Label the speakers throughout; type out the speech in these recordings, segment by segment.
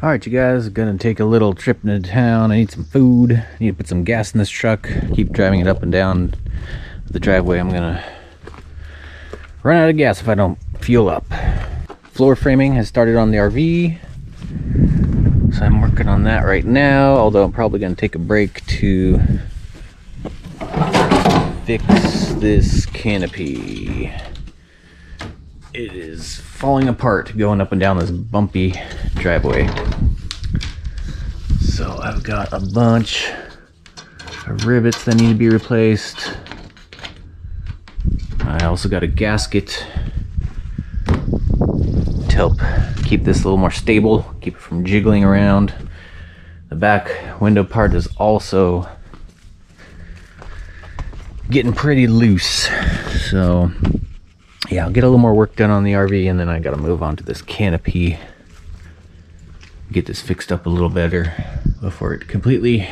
Speaker 1: Alright, you guys, gonna take a little trip into town. I need some food. I need to put some gas in this truck. Keep driving it up and down the driveway. I'm gonna run out of gas if I don't fuel up. Floor framing has started on the RV, so I'm working on that right now, although I'm probably gonna take a break to fix this canopy. It is falling apart going up and down this bumpy driveway. So I've got a bunch of rivets that need to be replaced. I also got a gasket to help keep this a little more stable, keep it from jiggling around. The back window part is also getting pretty loose. So yeah, I'll get a little more work done on the RV, and then I gotta move on to this canopy. Get this fixed up a little better before it completely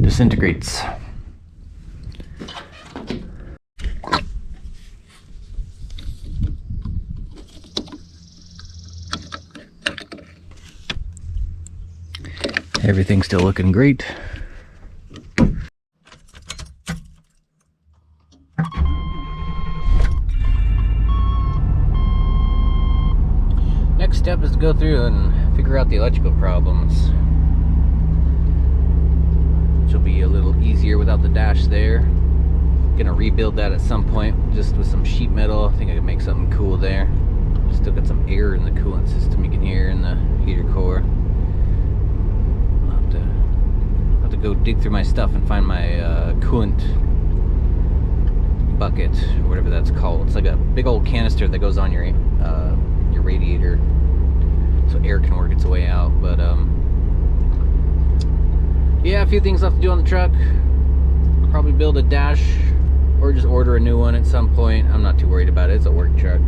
Speaker 1: disintegrates. Everything's still looking great. Next step is to go through and figure out the electrical problems, which will be a little easier without the dash there. Gonna rebuild that at some point just with some sheet metal. I think I can make something cool there. Still got some air in the coolant system you can hear in the heater core. I'll have to go dig through my stuff and find my coolant bucket or whatever that's called. It's like a big old canister that goes on your radiator, so air can work its way out. But yeah, a few things left to do on the truck. Probably build a dash or just order a new one at some point. I'm not too worried about it. It's a work truck.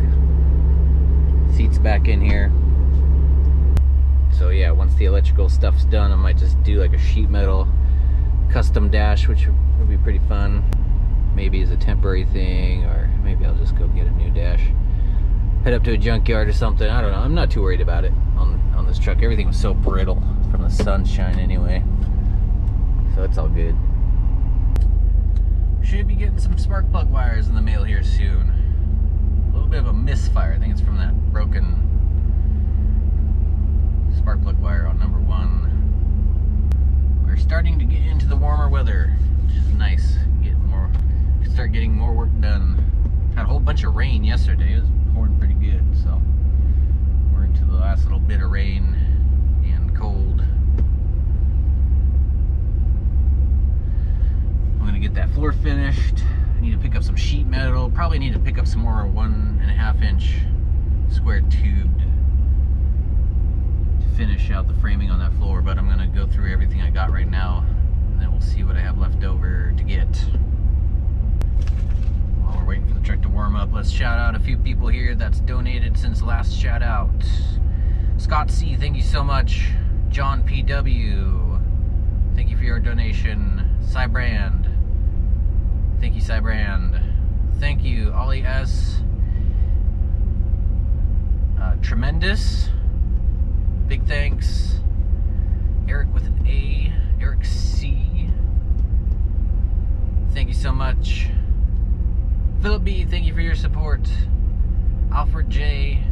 Speaker 1: Seats back in here. So yeah, once the electrical stuff's done, I might just do like a sheet metal custom dash, which would be pretty fun. Maybe as a temporary thing, or maybe I'll just go get a new dash. Head up to a junkyard or something. I don't know. I'm not too worried about it on this truck. Everything was so brittle from the sunshine anyway, so it's all good. Should be getting some spark plug wires in the mail here soon. A little bit of a misfire. I think it's from that broken spark plug wire on number 1. We're starting to get into the warmer weather, which is nice. Start getting more work done. Had a whole bunch of rain yesterday. It was pouring pretty good, so we're into the last little bit of rain and cold. I'm gonna get that floor finished. I need to pick up some sheet metal. Probably need to pick up some more 1.5 inch square tubed to finish out the framing on that floor, but I'm gonna go through everything I got right now, and then we'll see what I have left over to get. While we're waiting for the truck to warm up, let's shout out a few people here that's donated since last shout out. Scott C, thank you so much. John PW, thank you for your donation. Cybrand, thank you Cybrand. Thank you Ollie S. Tremendous, big thanks. Eric with an A, Eric C, thank you so much. Philip B, thank you for your support. Alfred J,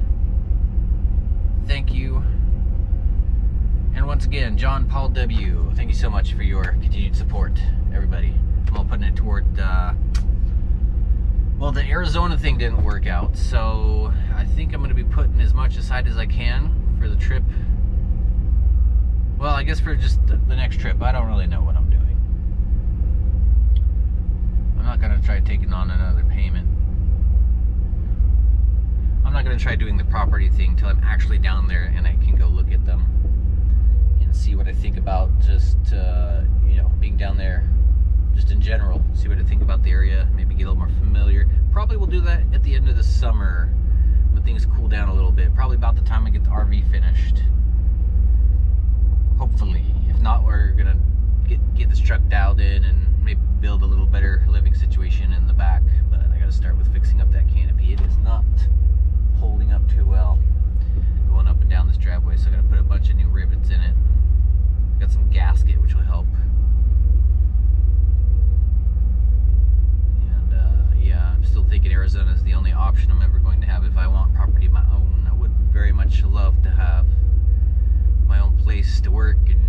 Speaker 1: thank you. And once again, John Paul W, thank you so much for your continued support, everybody. I'm all putting it toward, well, the Arizona thing didn't work out, so I think I'm going to be putting as much aside as I can for the trip. Well, I guess for just the next trip. I don't really know what I'm doing. I'm not going to try taking on another payment. I'm not going to try doing the property thing until I'm actually down there and I can go look at them and see what I think about just, you know, being down there just in general. See what I think about the area, maybe get a little more familiar. Probably will do that at the end of the summer when things cool down a little bit. Probably about the time I get the RV finished. Hopefully. If not, we're going to get this truck dialed in and maybe build a little better living situation in the back. But I got to start with fixing up that canopy. It is not holding up too well going up and down this driveway, so I got to put a bunch of new love to have my own place to work and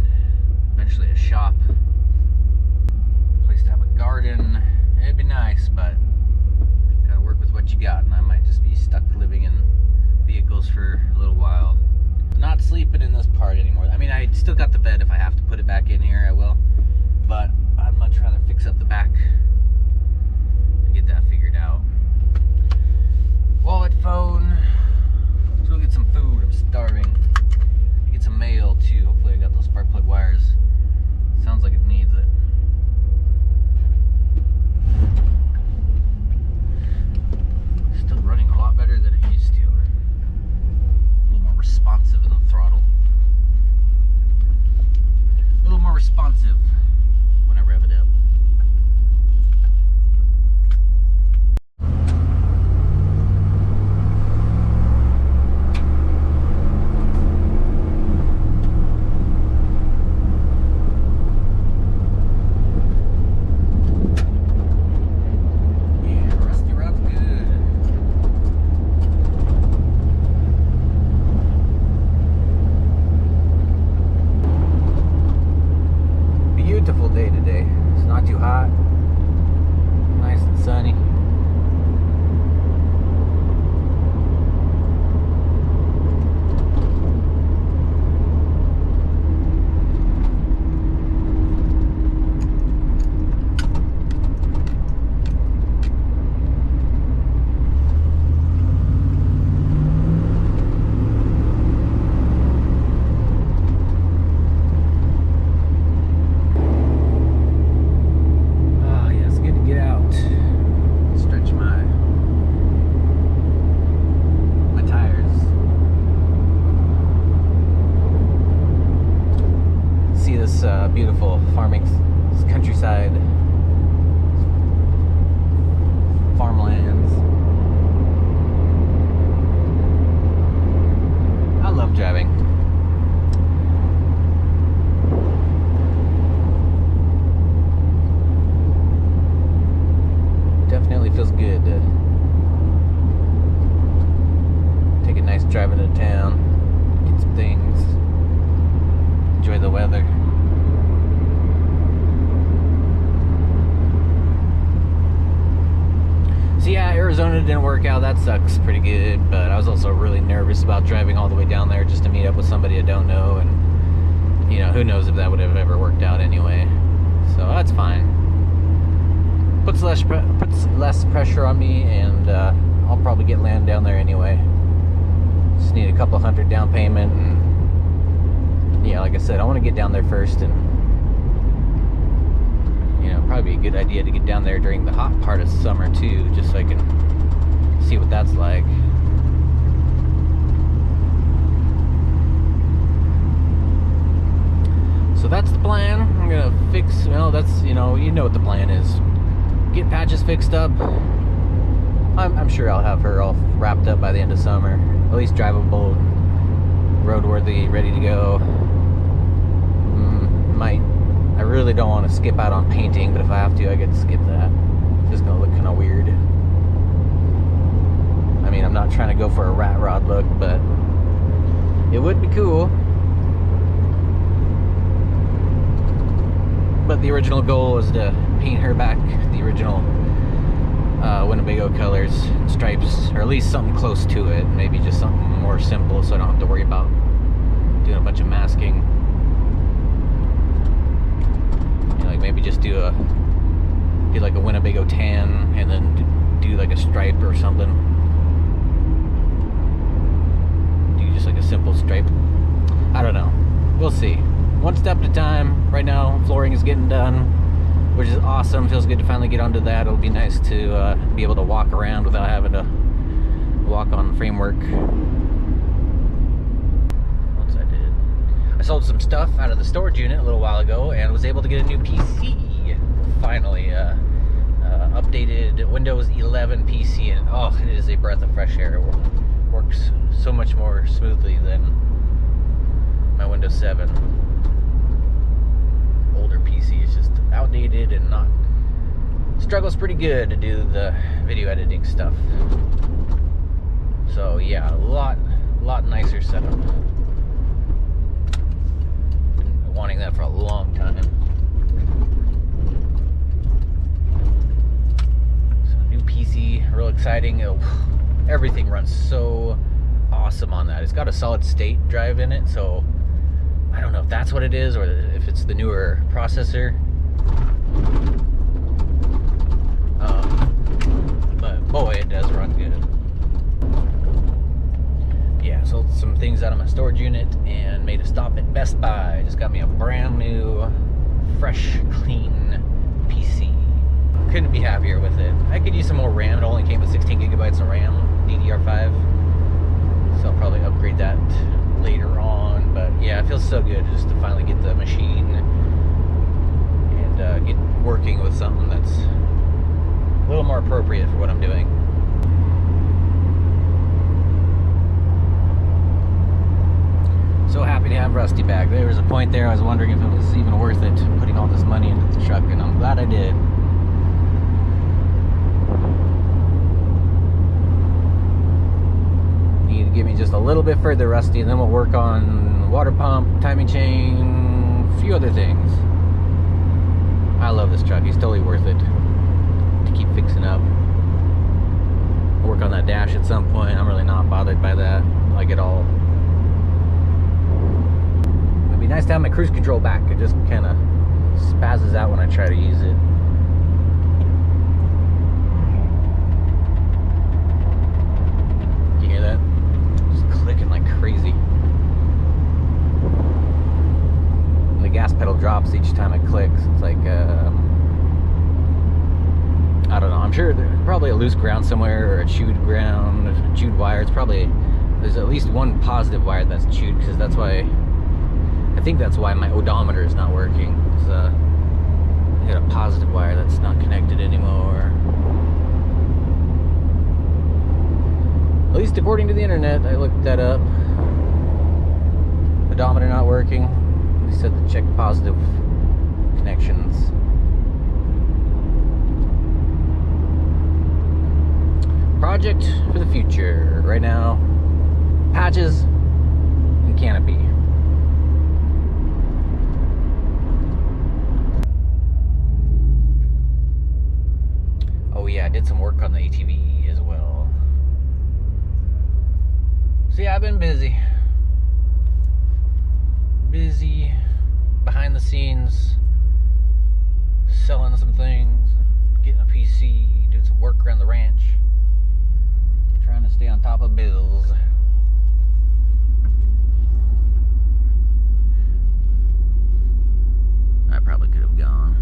Speaker 1: eventually a shop, place to have a garden. It'd be nice, but gotta work with what you got, and I might just be stuck living in vehicles for a little while. Not sleeping in this part anymore. I mean, I still got the bed. If I have to put it back in here, I will, but I'd much rather fix up the back and get that figured out. Wallet, phone. Let's go get some food. I'm starving. Get some mail too. Hopefully I got those spark plug wires. Sounds like it needs it. Still running a lot better than it used to. A little more responsive in the throttle. A little more responsive when I rev it up. Day today. It's not too hot, nice and sunny. Beautiful farming countryside, farmlands. I love driving. Definitely feels good to take a nice drive into town, get some things, enjoy the weather. So yeah, Arizona didn't work out. That sucks pretty good, but I was also really nervous about driving all the way down there just to meet up with somebody I don't know, and you know, who knows if that would have ever worked out anyway. So that's fine. Puts less pressure on me, and I'll probably get land down there anyway. Just need a couple $100 down payment, and yeah, like I said, I want to get down there first, and you know, probably be a good idea to get down there during the hot part of summer too, just so I can see what that's like. So that's the plan. I'm gonna fix, well, that's, you know what the plan is. Get patches fixed up. I'm sure I'll have her all wrapped up by the end of summer. At least drivable, roadworthy, ready to go. I really don't want to skip out on painting, but if I have to, I get to skip that. It's just gonna look kind of weird. I mean, I'm not trying to go for a rat rod look, but it would be cool. But the original goal was to paint her back the original Winnebago colors and stripes, or at least something close to it. Maybe just something more simple, so I don't have to worry about doing a bunch of masking. Like maybe just do like a Winnebago tan, and then do like a stripe or something. Do just like a simple stripe. I don't know. We'll see. One step at a time. Right now, flooring is getting done, which is awesome. Feels good to finally get onto that. It'll be nice to be able to walk around without having to walk on the framework. I sold some stuff out of the storage unit a little while ago and was able to get a new PC. Finally, updated Windows 11 PC, and oh, it is a breath of fresh air. It works so much more smoothly than my Windows 7. Older PC is just outdated and not struggles pretty good to do the video editing stuff. So yeah, a lot nicer setup. exciting. Everything runs so awesome on that. It's got a solid state drive in it, so I don't know if that's what it is or if it's the newer processor. But boy, it does run good. Yeah, sold some things out of my storage unit and made a stop at Best Buy. Just got me a brand new, fresh, clean PC. Couldn't be happier with it. I could use some more RAM. It only came with 16 gigabytes of RAM, DDR5. So I'll probably upgrade that later on. But yeah, it feels so good just to finally get the machine and get working with something that's a little more appropriate for what I'm doing. So happy to have Rusty back. There was a point there I was wondering if it was even worth it putting all this money into the truck, and I'm glad I did. Need to get me just a little bit further, Rusty, and then we'll work on water pump, timing chain, a few other things. I love this truck. He's totally worth it to keep fixing up. Work on that dash at some point. I'm really not bothered by that, like at all. It'd be nice to have my cruise control back. It just kind of spazzes out when I try to use it. You hear that? Just clicking like crazy. And the gas pedal drops each time it clicks. It's like, I don't know. I'm sure there's probably a loose ground somewhere or a chewed ground, a chewed wire. It's probably, there's at least one positive wire that's chewed, because that's why, I think that's why my odometer is not working. It's, I got a positive wire that's not connected anymore. At least according to the internet, I looked that up. Odometer not working. They said to check positive connections. Project for the future. Right now, patches and canopy. Oh yeah, I did some work on the ATV as well. So yeah, I've been busy behind the scenes, selling some things, getting a PC, doing some work around the ranch, trying to stay on top of bills. I probably could have gone.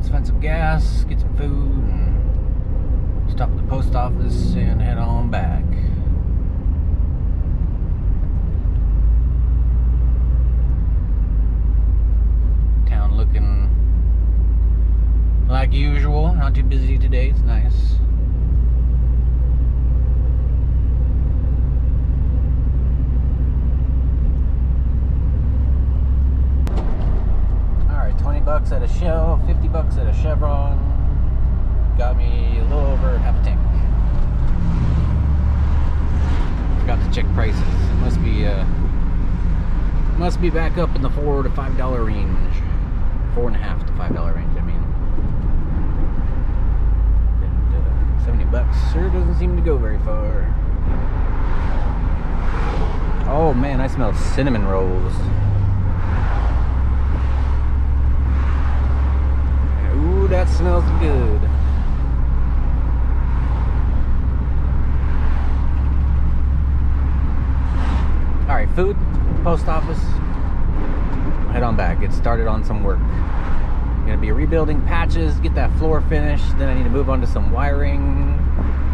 Speaker 1: Find some gas, get some food, and stop at the post office and head on back. Town looking like usual, not too busy today, it's nice. $20 at a Shell, $50 at a Chevron. Got me a little over half a tank. Forgot to check prices. It must be back up in the $4 to $5 range. $4.50 to $5 range, I mean. And, $70 sure doesn't seem to go very far. Oh man, I smell cinnamon rolls. Ooh, that smells good. Alright, food, post office. Head on back, get started on some work. I'm gonna be rebuilding patches, get that floor finished, then I need to move on to some wiring.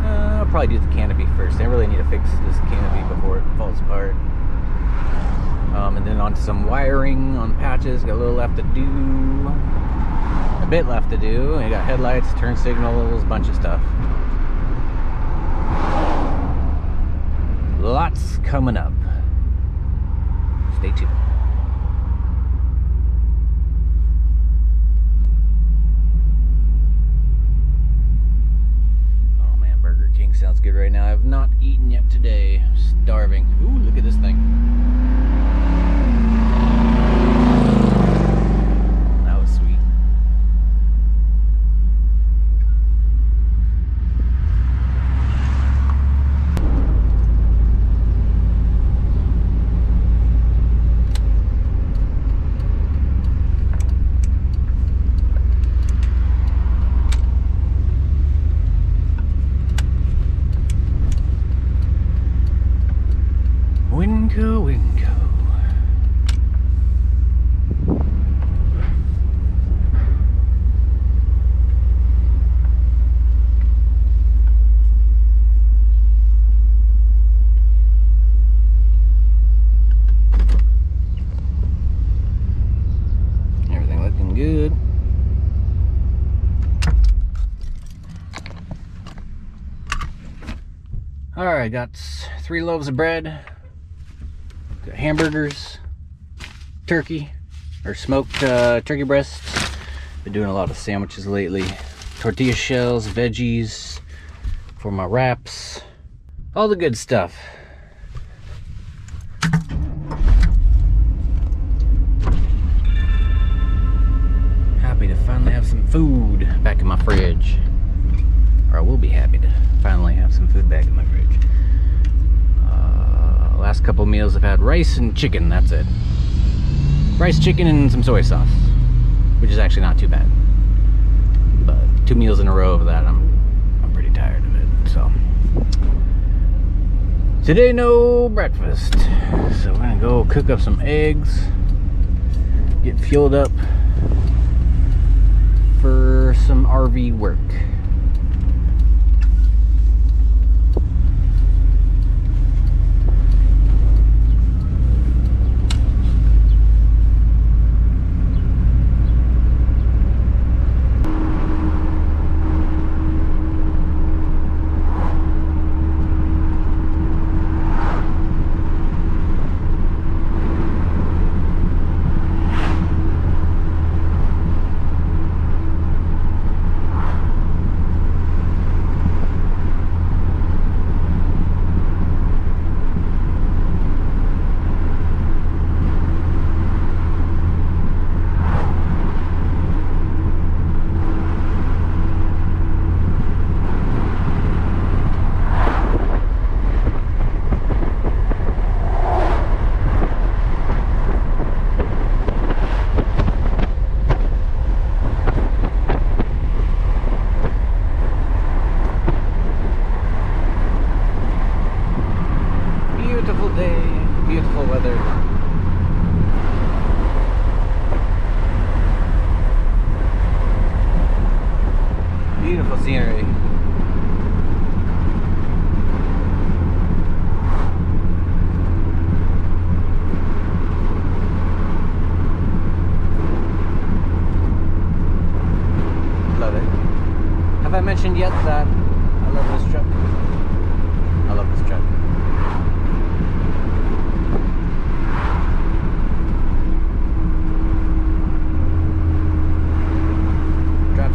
Speaker 1: I'll probably do the canopy first. I really need to fix this canopy before it falls apart. And then on to some wiring on patches, got a little left to do. A bit left to do. I got headlights, turn signals, a bunch of stuff. Lots coming up. Stay tuned. Oh man, Burger King sounds good right now. I have not eaten yet today. I'm starving. Ooh, look at this thing. That was sweet. Winco, Winco. Everything looking good. Alright, got 3 loaves of bread. Got hamburgers, turkey, or smoked turkey breasts. Been doing a lot of sandwiches lately. Tortilla shells, veggies for my wraps. All the good stuff. Happy to finally have some food back in my fridge. Or I will be happy to finally have some food back in my fridge. Last couple meals I've had rice and chicken, that's it. Rice, chicken, and some soy sauce, which is actually not too bad. But 2 meals in a row of that, I'm pretty tired of it, so. Today, no breakfast. So we're gonna go cook up some eggs, get fueled up for some RV work. Beautiful day, beautiful weather. Beautiful scenery. Love it. Have I mentioned yet that I love this truck? I love this truck.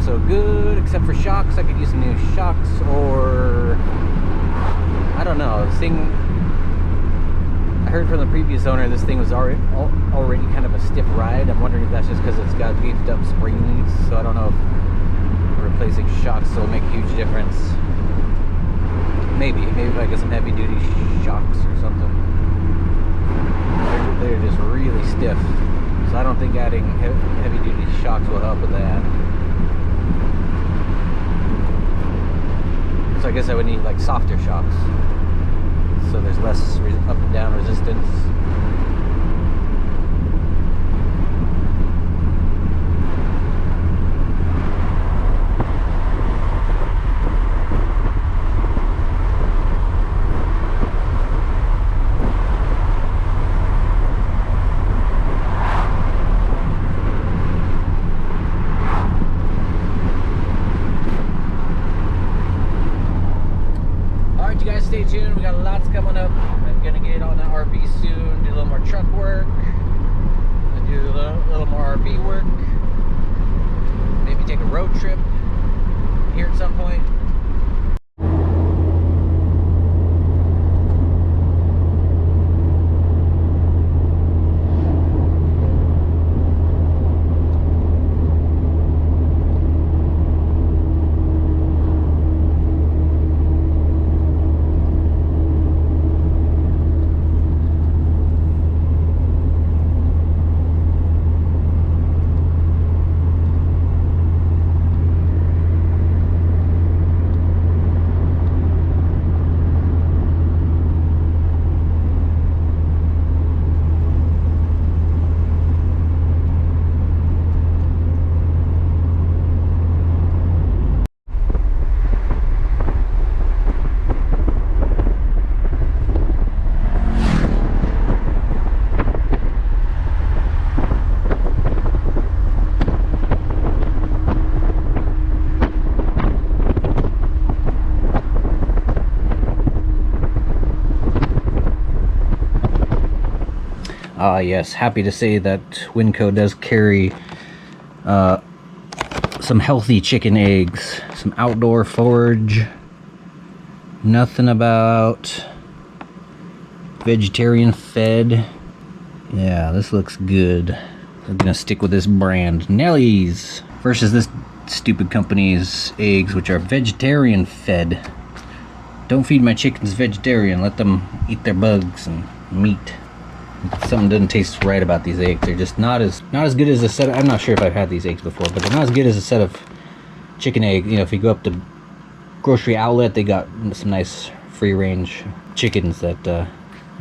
Speaker 1: So good, except for shocks. I could use some new shocks, or I don't know. This thing, I heard from the previous owner, this thing was already kind of a stiff ride. I'm wondering if that's just because it's got beefed up springs. So I don't know if replacing shocks will make a huge difference. Maybe if I get some heavy duty shocks or something. They're just really stiff, so I don't think adding heavy duty shocks will help with that. So I guess I would need like softer shocks, so there's less up and down resistance. Stay tuned, we got lots coming up. gonna get on that RV soon, do a little more truck work, do a little more RV work, maybe take a road trip here at some point. Yes, happy to say that Winco does carry some healthy chicken eggs, some outdoor forage, nothing about vegetarian fed. Yeah, this looks good. I'm gonna stick with this brand, Nellie's, versus this stupid company's eggs, which are vegetarian fed. Don't feed my chickens vegetarian, let them eat their bugs and meat. Something doesn't taste right about these eggs. They're just not as good as a set of, I'm not sure if I've had these eggs before, but they're not as good as a set of chicken eggs. You know, if you go up to grocery outlet, they got some nice free range chickens that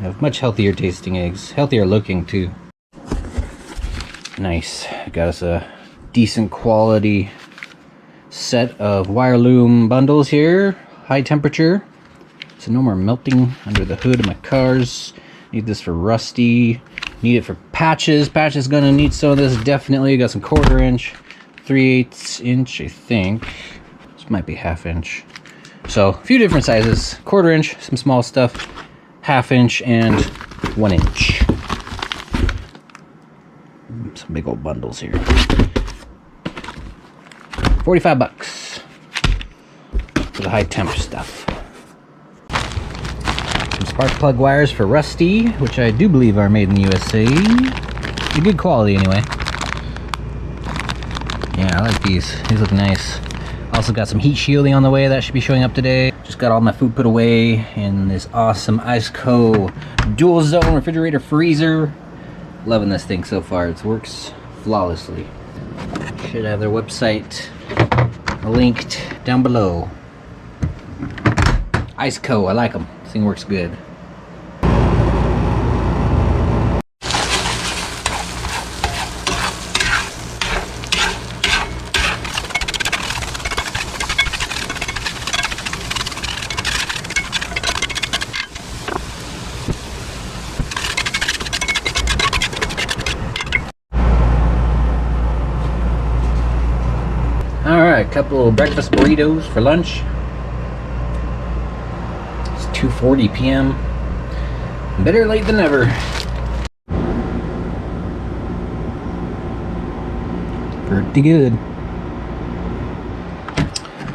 Speaker 1: have much healthier tasting eggs, healthier looking too. Nice. Got us a decent quality set of wire loom bundles here, high temperature, so no more melting under the hood of my cars. Need this for Rusty. Need it for patches. Patch is gonna need some of this, definitely. Got some 1/4 inch, 3/8 inch, I think. This might be 1/2 inch. So a few different sizes. 1/4 inch, some small stuff, 1/2 inch, and 1 inch. Some big old bundles here. 45 bucks for the high temp stuff. Spark plug wires for Rusty, which I do believe are made in the USA. They're good quality anyway. Yeah, I like these. These look nice. Also got some heat shielding on the way that should be showing up today. Just got all my food put away in this awesome Iceco dual zone refrigerator freezer. Loving this thing so far. It works flawlessly. Should have their website linked down below. Iceco, I like them. This thing works good. Alright, a couple of breakfast burritos for lunch. 2:40 p.m. Better late than never. Pretty good.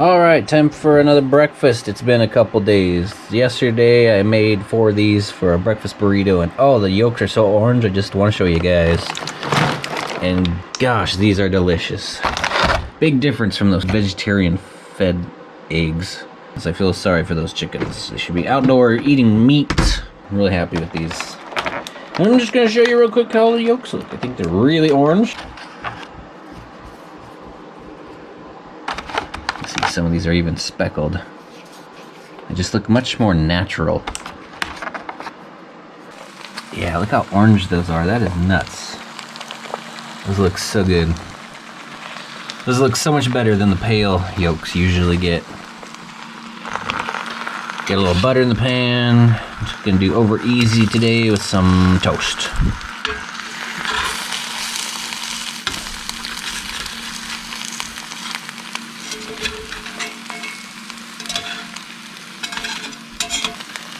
Speaker 1: Alright, time for another breakfast. It's been a couple days. Yesterday I made 4 of these for a breakfast burrito, and oh, the yolks are so orange. I just want to show you guys. And gosh, these are delicious. Big difference from those vegetarian fed eggs. I feel sorry for those chickens. They should be outdoor eating meat. I'm really happy with these. And I'm just going to show you real quick how the yolks look. I think they're really orange. See, some of these are even speckled. They just look much more natural. Yeah, look how orange those are. That is nuts. Those look so good. Those look so much better than the pale yolks usually get. Get a little butter in the pan. I'm just gonna do over easy today with some toast.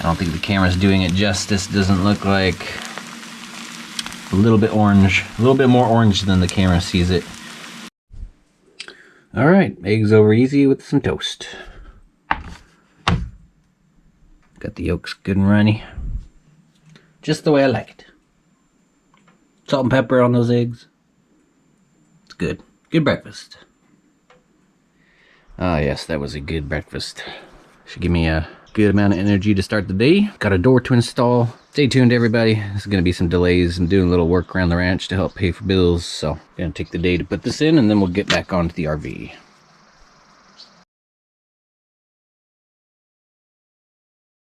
Speaker 1: don't think the camera's doing it justice. Doesn't look like. A little bit orange. A little bit more orange than the camera sees it. Alright, eggs over easy with some toast. Got the yolks good and runny. Just the way I like it. Salt and pepper on those eggs. It's good. Good breakfast. Ah, yes, that was a good breakfast. Should give me a good amount of energy to start the day. Got a door to install. Stay tuned, everybody. There's going to be some delays. I'm doing a little work around the ranch to help pay for bills. So, going to take the day to put this in, and then we'll get back onto the RV.